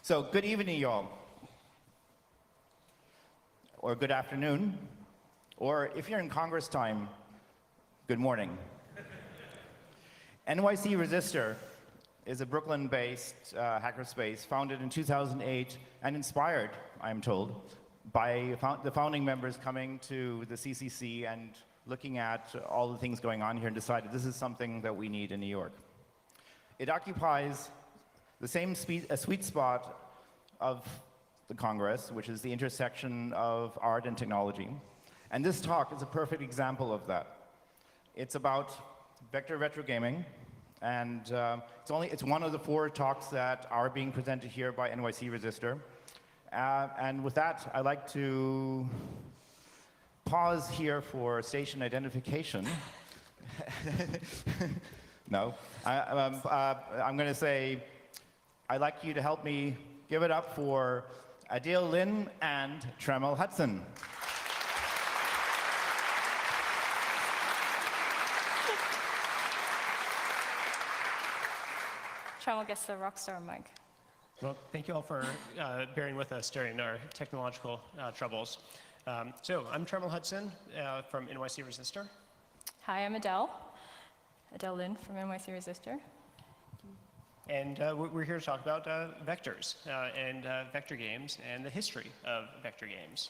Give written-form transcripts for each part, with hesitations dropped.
So good evening, y'all. Or good afternoon. Or if you're in Congress time, good morning. NYC Resistor is a Brooklyn-based hackerspace founded in 2008 and inspired, I'm told, by the founding members coming to the CCC and looking at all the things going on here and decided this is something that we need in New York. It occupies the same sweet spot of the Congress, which is the intersection of art and technology. And this talk is a perfect example of that. It's about vector retrogaming, and it's one of the 4 talks that are being presented here by NYC Resistor. And with that, I'd like to pause here for station identification. No. I'm going to say, I'd like you to help me give it up for Adele Lin and Tremel Hudson. Tremel gets the rockstar mic. Well, thank you all for bearing with us during our technological troubles. So I'm Tremel Hudson from NYC Resistor. Hi, I'm Adele Lin from NYC Resistor. And we're here to talk about vectors and vector games and the history of vector games.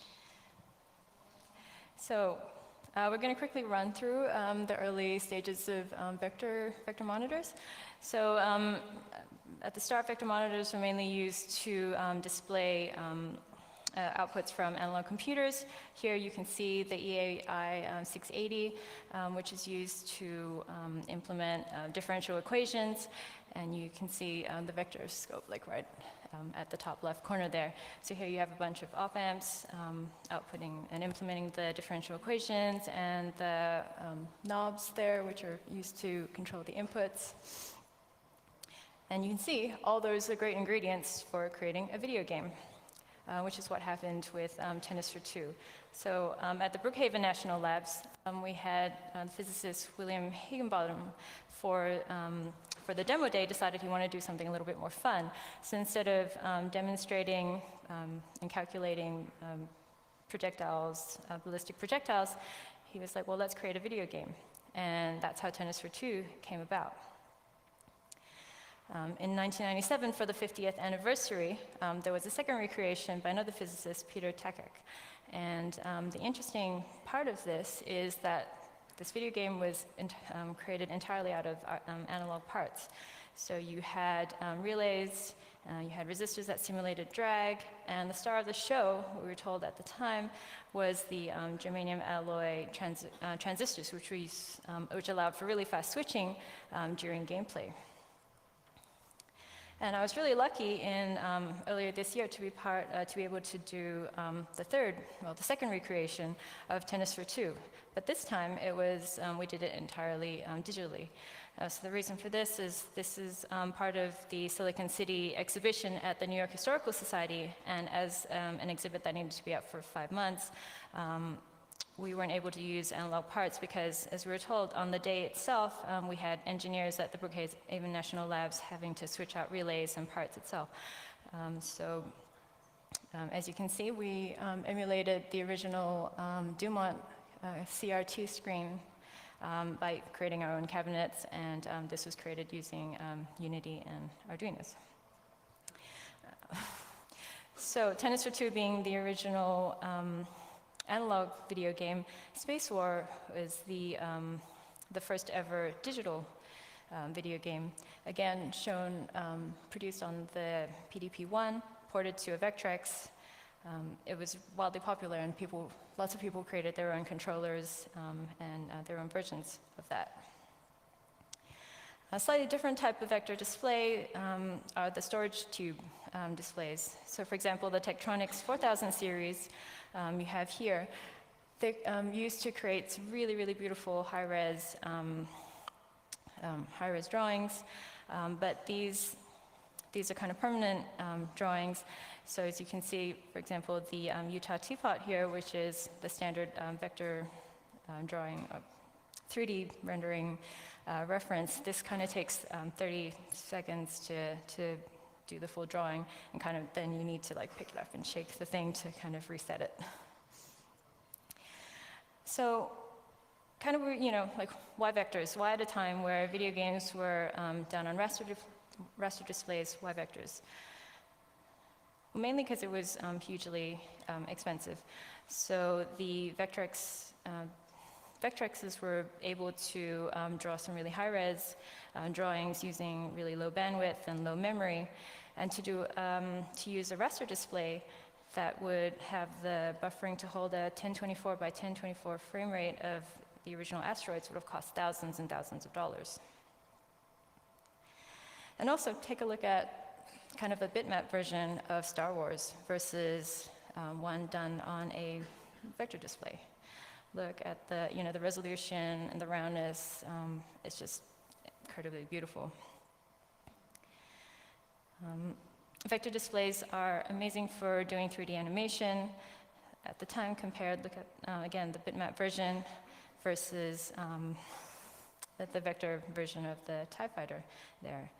So we're going to quickly run through the early stages of vector monitors. So at the start, vector monitors were mainly used to display outputs from analog computers. Here you can see the EAI 680, which is used to implement differential equations. And you can see the vector scope like right at the top left corner there. So here you have a bunch of op-amps outputting and implementing the differential equations, and the knobs there, which are used to control the inputs. And you can see all those are great ingredients for creating a video game, which is what happened with Tennis for Two. So at the Brookhaven National Labs, we had physicist William Higginbottom for the demo day decided he wanted to do something a little bit more fun. So instead of demonstrating and calculating projectiles, ballistic projectiles, he was like, well, let's create a video game. And that's how Tennis for Two came about. In 1997, for the 50th anniversary, there was a second recreation by another physicist, Peter Takak. And the interesting part of this is that this video game was created entirely out of analog parts. So you had relays, you had resistors that simulated drag, and the star of the show, we were told at the time, was the germanium alloy transistors, which allowed for really fast switching during gameplay. And I was really lucky in earlier this year to be able to do the second recreation of Tennis for Two. But this time it was we did it entirely digitally. So the reason for this is part of the Silicon City exhibition at the New York Historical Society, and as an exhibit that needed to be up for 5 months, we weren't able to use analog parts because, as we were told, on the day itself, we had engineers at the Brookhaven National Labs having to switch out relays and parts itself. As you can see, we emulated the original Dumont CRT screen by creating our own cabinets, and this was created using Unity and Arduinos. So Tennis for Two being the original analog video game, Space War was the first ever digital video game, again produced on the PDP-1, ported to a Vectrex. It was wildly popular, and lots of people created their own controllers and their own versions of that. A slightly different type of vector display are the storage tube displays. So for example, the Tektronix 4000 series you have here, they're used to create some really, really beautiful high-res drawings, but these are kind of permanent drawings. So as you can see, for example, the Utah teapot here, which is the standard vector drawing, 3D rendering reference, this kind of takes 30 seconds to do the full drawing, and kind of then you need to like pick it up and shake the thing to kind of reset it. So kind of, you know, like why vectors? Why at a time where video games were done on raster displays, why vectors? Well, mainly because it was hugely expensive. So the Vectrexes were able to draw some really high-res drawings using really low bandwidth and low memory, and to use a raster display that would have the buffering to hold a 1024 by 1024 frame rate of the original asteroids would have cost thousands and thousands of dollars. And also take a look at kind of a bitmap version of Star Wars versus one done on a vector display. Look at the, you know, the resolution and the roundness. It's just incredibly beautiful. Vector displays are amazing for doing 3D animation. At the time compared, look at, again, the bitmap version versus the vector version of the TIE Fighter there.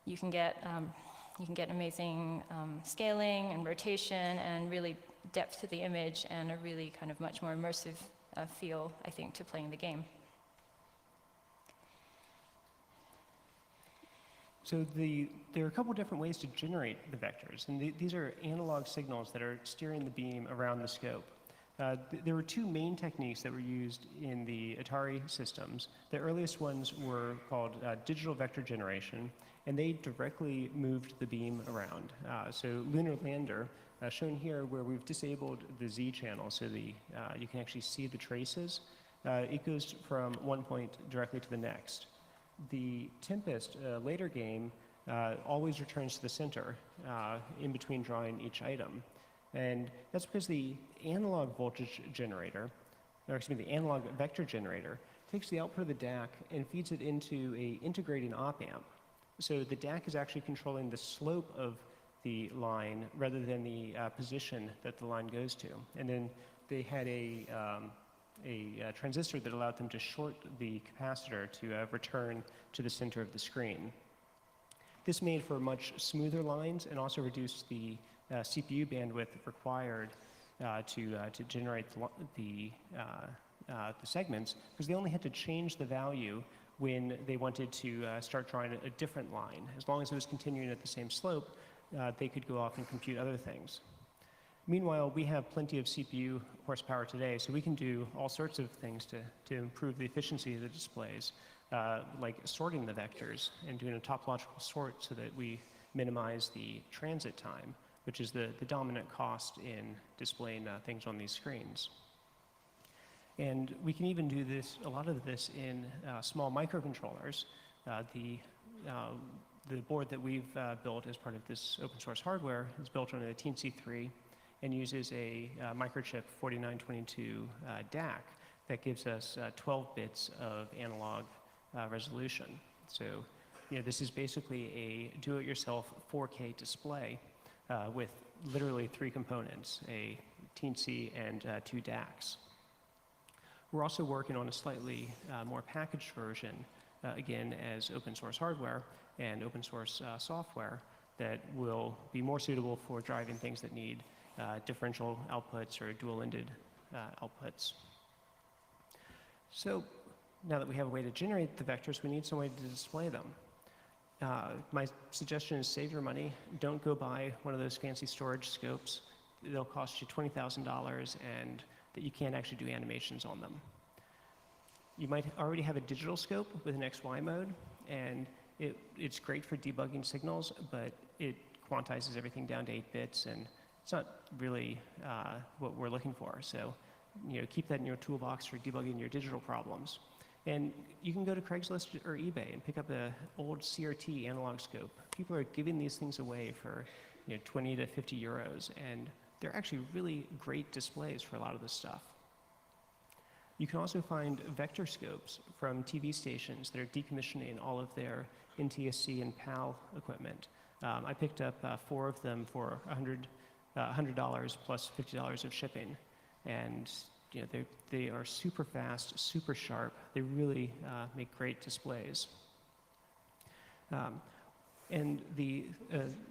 You can get amazing scaling and rotation and really depth to the image and a really kind of much more immersive feel, I think, to playing the game. So there are a couple different ways to generate the vectors, and these are analog signals that are steering the beam around the scope. There were two main techniques that were used in the Atari systems. The earliest ones were called digital vector generation, and they directly moved the beam around. So Lunar Lander, shown here where we've disabled the Z channel so you can actually see the traces. It goes from one point directly to the next. The Tempest, later game, always returns to the center in between drawing each item. And that's because the analog voltage generator, or excuse me, the analog vector generator, takes the output of the DAC and feeds it into a integrating op-amp. So the DAC is actually controlling the slope of the line rather than the position that the line goes to. And then they had a transistor that allowed them to short the capacitor to return to the center of the screen. This made for much smoother lines and also reduced the CPU bandwidth required to generate the segments, because they only had to change the value when they wanted to start drawing a different line. As long as it was continuing at the same slope, they could go off and compute other things. Meanwhile, we have plenty of CPU horsepower today, so we can do all sorts of things to improve the efficiency of the displays, like sorting the vectors and doing a topological sort so that we minimize the transit time, which is the dominant cost in displaying things on these screens. And we can even do this, a lot of this in small microcontrollers. The board that we've built as part of this open source hardware is built on a Teensy3 and uses a microchip 4922 DAC that gives us 12 bits of analog resolution. So, you know, this is basically a do-it-yourself 4K display with literally 3 components, a Teensy and 2 DACs. We're also working on a slightly more packaged version, again, as open source hardware and open source software that will be more suitable for driving things that need differential outputs or dual-ended outputs. So now that we have a way to generate the vectors, we need some way to display them. My suggestion is save your money. Don't go buy one of those fancy storage scopes. They'll cost you $20,000 and that you can't actually do animations on them. You might already have a digital scope with an XY mode, and it's great for debugging signals, but it quantizes everything down to 8 bits, and it's not really what we're looking for. So, you know, keep that in your toolbox for debugging your digital problems. And you can go to Craigslist or eBay and pick up an old CRT analog scope. People are giving these things away for, you know, 20 to 50 euros, and they're actually really great displays for a lot of this stuff. You can also find vector scopes from TV stations that are decommissioning all of their NTSC and PAL equipment. I picked up 4 of them for $100 plus $50 of shipping, and you know, they are super fast, super sharp. They really make great displays. And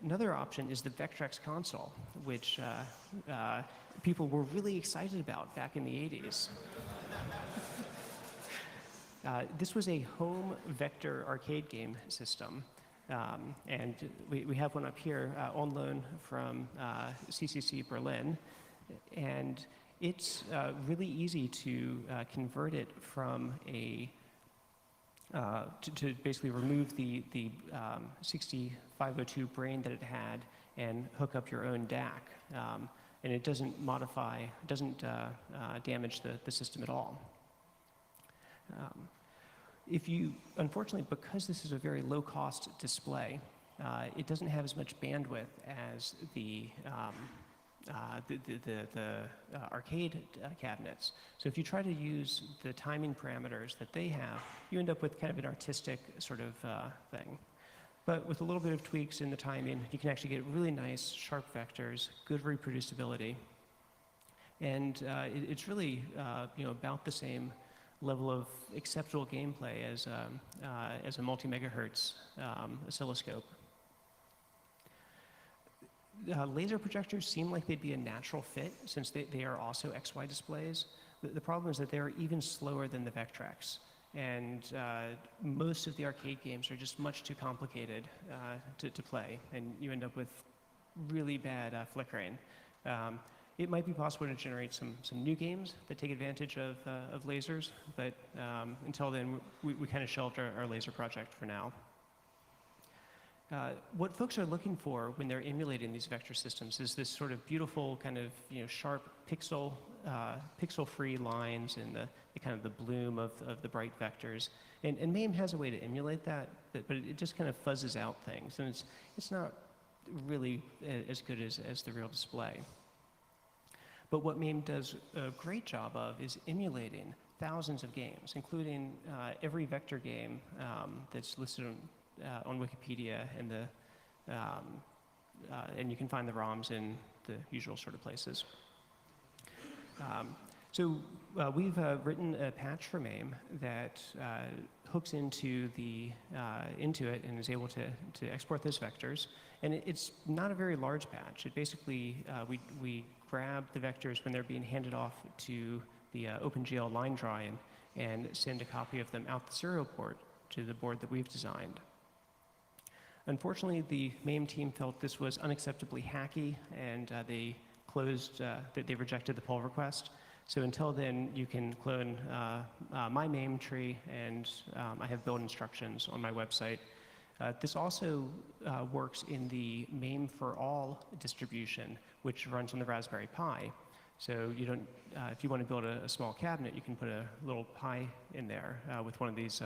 another option is the Vectrex console, which people were really excited about back in the 80s. This was a home vector arcade game system. And we have one up here on loan from CCC Berlin. And it's really easy to convert it from to basically remove the 6502 brain that it had and hook up your own DAC. And it doesn't damage the system at all. Unfortunately, because this is a very low-cost display, it doesn't have as much bandwidth as the arcade cabinets. So if you try to use the timing parameters that they have, you end up with kind of an artistic sort of thing. But with a little bit of tweaks in the timing, you can actually get really nice, sharp vectors, good reproducibility. And it's really about the same level of acceptable gameplay as a multi-megahertz oscilloscope. Laser projectors seem like they'd be a natural fit since they are also XY displays. The problem is that they're even slower than the Vectrex. And most of the arcade games are just much too complicated to play. And you end up with really bad flickering. It might be possible to generate some new games that take advantage of lasers. But until then, we kind of shelved our laser project for now. What folks are looking for when they're emulating these vector systems is this sort of beautiful kind of sharp pixel-free lines and the kind of the bloom of the bright vectors. And MAME has a way to emulate that, but it just kind of fuzzes out things, and it's not really as good as the real display. But what MAME does a great job of is emulating thousands of games, including every vector game that's listed on Wikipedia, and you can find the ROMs in the usual sort of places. So we've written a patch for MAME that hooks into it and is able to export those vectors. And it's not a very large patch. It basically we grab the vectors when they're being handed off to the OpenGL line drawing and send a copy of them out the serial port to the board that we've designed. Unfortunately, the MAME team felt this was unacceptably hacky, and they rejected the pull request. So until then, you can clone my MAME tree, and I have build instructions on my website. This also works in the MAME for all distribution, which runs on the Raspberry Pi. So you don't, if you want to build a small cabinet, you can put a little Pi in there with one of these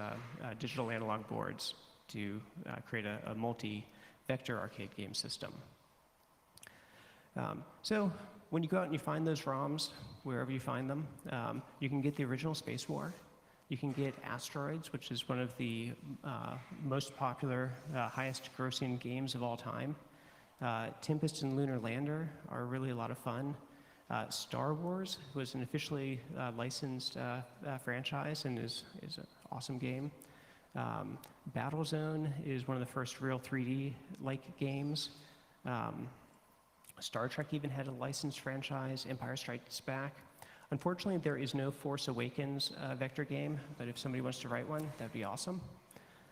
digital analog boards to create a multi-vector arcade game system. So when you go out and you find those ROMs, wherever you find them, you can get the original Space War. You can get Asteroids, which is one of the most popular, highest grossing games of all time. Tempest and Lunar Lander are really a lot of fun. Star Wars was an officially licensed franchise and is an awesome game. Battlezone is one of the first real 3D-like games. Star Trek even had a licensed franchise, Empire Strikes Back. Unfortunately, there is no Force Awakens vector game, but if somebody wants to write one, that'd be awesome.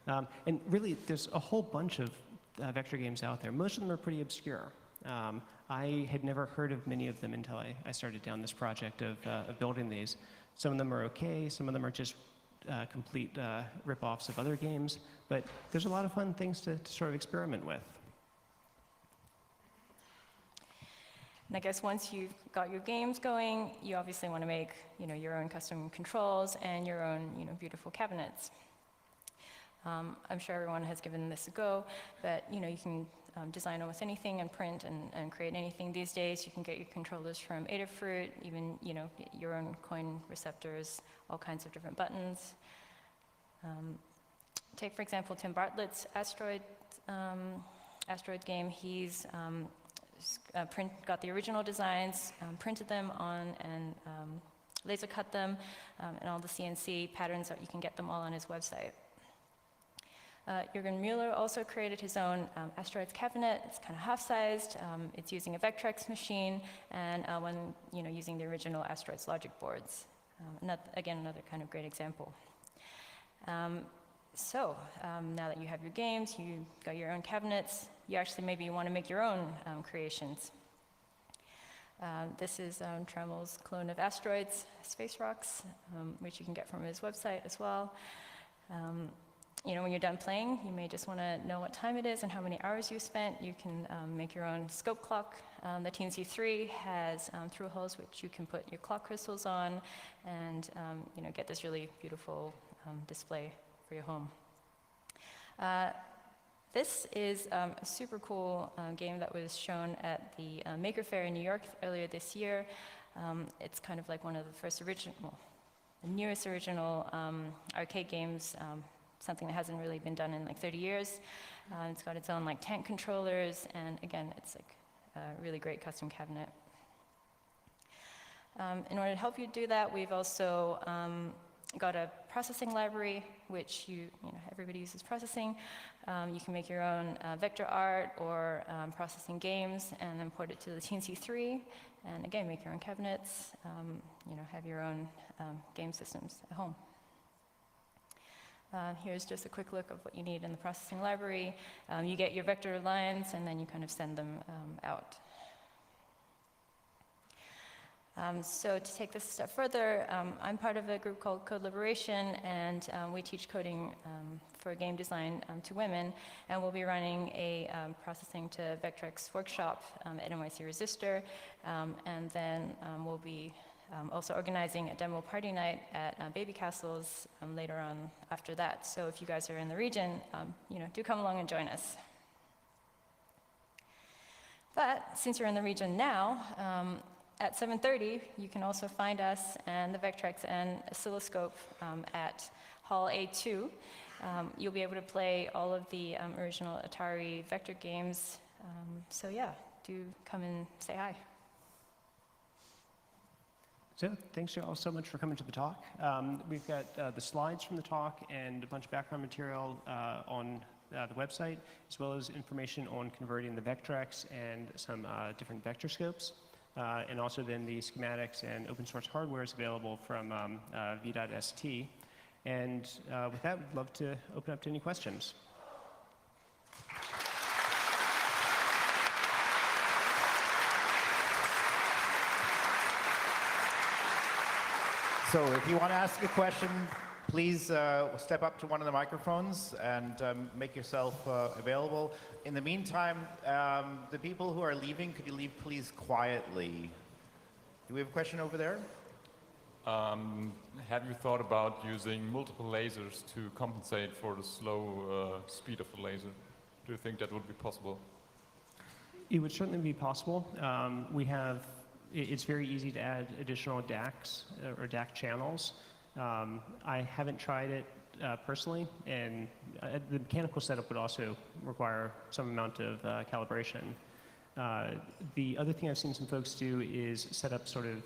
And really, there's a whole bunch of vector games out there. Most of them are pretty obscure. I had never heard of many of them until I started down this project of building these. Some of them are okay, some of them are just complete rip-offs of other games, but there's a lot of fun things to sort of experiment with. And I guess once you've got your games going, you obviously want to make your own custom controls and your own beautiful cabinets. I'm sure everyone has given this a go, but you can design almost anything and print and create anything these days. You can get your controllers from Adafruit, even your own coin receptors, all kinds of different buttons. Take for example Tim Bartlett's Asteroid game. He's got the original designs, printed them on, and laser cut them, and all the CNC patterns. You can get them all on his website. Jürgen Müller also created his own asteroids cabinet. It's kind of half-sized. It's using a Vectrex machine and using the original asteroids logic boards. Again, another kind of great example. Now that you have your games, you got your own cabinets, you actually maybe want to make your own creations. This is Tramel's clone of asteroids, space rocks, which you can get from his website as well. When you're done playing, you may just want to know what time it is and how many hours you spent. You can make your own scope clock. The TNC3 has through holes which you can put your clock crystals on and get this really beautiful display for your home. This is a super cool game that was shown at the Maker Faire in New York earlier this year. It's kind of like one of the newest original arcade games, something that hasn't really been done in like 30 years. It's got its own like tank controllers, and again, it's like a really great custom cabinet. In order to help you do that, we've also got a processing library, which everybody uses processing. You can make your own vector art or processing games and then port it to the TNC3, and again, make your own cabinets, have your own game systems at home. Here's just a quick look of what you need in the processing library. You get your vector lines, and then you kind of send them out. So to take this a step further, I'm part of a group called Code Liberation, and we teach coding for game design to women, and we'll be running a processing to Vectrex workshop at NYC Resistor, and then we'll be also organizing a demo party night at Baby Castles later on after that. So if you guys are in the region, do come along and join us. But since you're in the region now, at 7:30, you can also find us and the Vectrex and oscilloscope at Hall A2. You'll be able to play all of the original Atari vector games. So yeah, do come and say hi. So thanks you all so much for coming to the talk. We've got the slides from the talk and a bunch of background material on the website, as well as information on converting the Vectrex and some different vector scopes. And also then the schematics and open source hardware is available from v.st. And with that, we'd love to open up to any questions. So if you want to ask a question, please step up to one of the microphones and make yourself available. In the meantime, the people who are leaving, could you leave please quietly? Do we have a question over there? Have you thought about using multiple lasers to compensate for the slow speed of the laser? Do you think that would be possible? It would certainly be possible. It's very easy to add additional DACs or DAC channels. I haven't tried it personally, and the mechanical setup would also require some amount of calibration. The other thing I've seen some folks do is set up sort of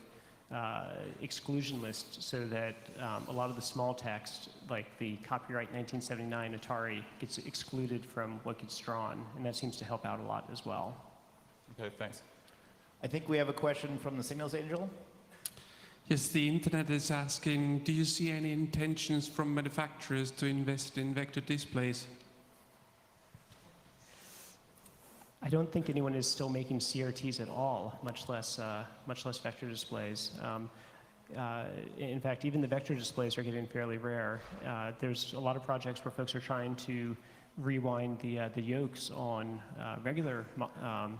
exclusion lists so that a lot of the small text, like the copyright 1979 Atari, gets excluded from what gets drawn, and that seems to help out a lot as well. Okay, thanks. I think we have a question from the Signals Angel. Yes, the internet is asking, do you see any intentions from manufacturers to invest in vector displays? I don't think anyone is still making CRTs at all, much less vector displays. In fact, even the vector displays are getting fairly rare. There's a lot of projects where folks are trying to rewind the yokes on regular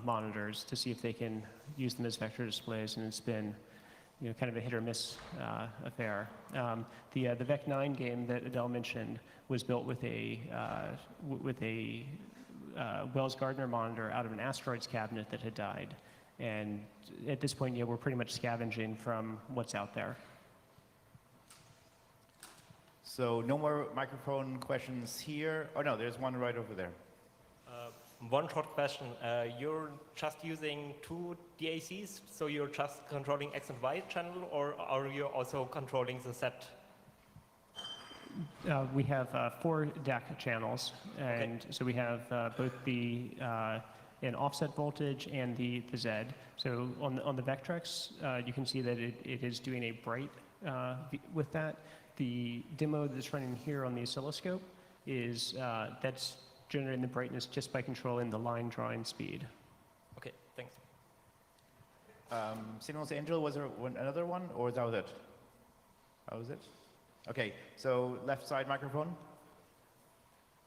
monitors to see if they can use them as vector displays, and it's been kind of a hit or miss affair. The VEC9 game that Adele mentioned was built with a Wells Gardner monitor out of an asteroids cabinet that had died, and at this point, we're pretty much scavenging from what's out there. So no more microphone questions here. Oh no, there's one right over there. One short question. You're just using two DACs, so you're just controlling X and Y channel, or are you also controlling the Z? We have 4 DAC channels, and so we have both the an offset voltage and the Z. So on the Vectrex, you can see that it is doing a bright with that. The demo that's running here on the oscilloscope is that's generating the brightness just by controlling the line drawing speed. Okay, thanks. Signals Angel, was there another one, or that was it? That was it? Okay, so left side microphone.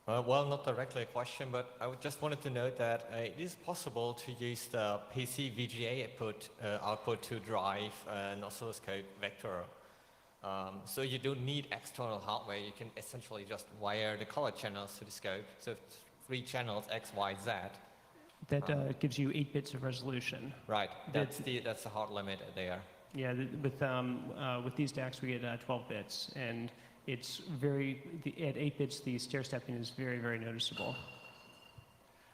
Well, not directly a question, but I just wanted to note that it is possible to use the PC VGA output to drive an oscilloscope vector. So you don't need external hardware. You can essentially just wire the color channels to the scope. So 3 channels, X, Y, Z. That gives you 8 bits of resolution. Right. That's the hard limit there. Yeah, with these DACs we get 12 bits, and it's at 8 bits the stair stepping is very, very noticeable.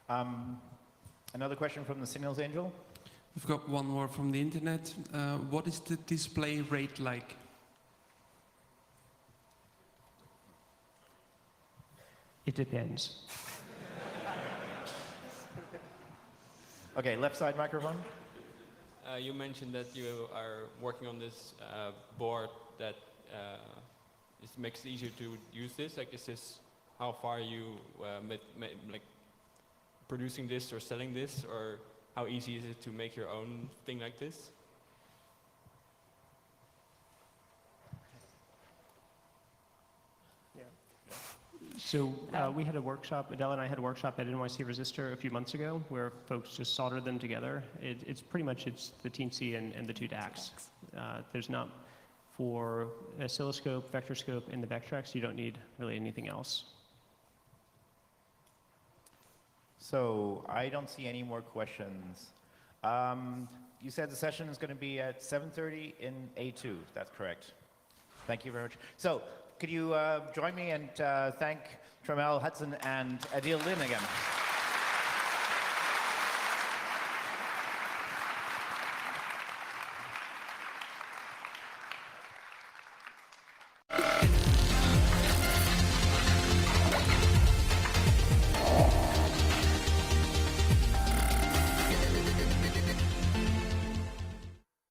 Another question from the Signals Angel. We've got one more from the internet. What is the display rate like? It depends. Okay, left side microphone. You mentioned that you are working on this board that it makes it easier to use this. Like, is this how far are you like producing this or selling this, or how easy is it to make your own thing like this? So we had a workshop, Adele and I had a workshop at NYC Resistor a few months ago where folks just soldered them together. It's pretty much the teensy and the 2 DACs. There's not, for oscilloscope, vectorscope, and the Vectrex, you don't need really anything else. So I don't see any more questions. You said the session is going to be at 7:30 in A2. That's correct. Thank you very much. So could you join me and thank Trammell Hudson and Adil Lin again?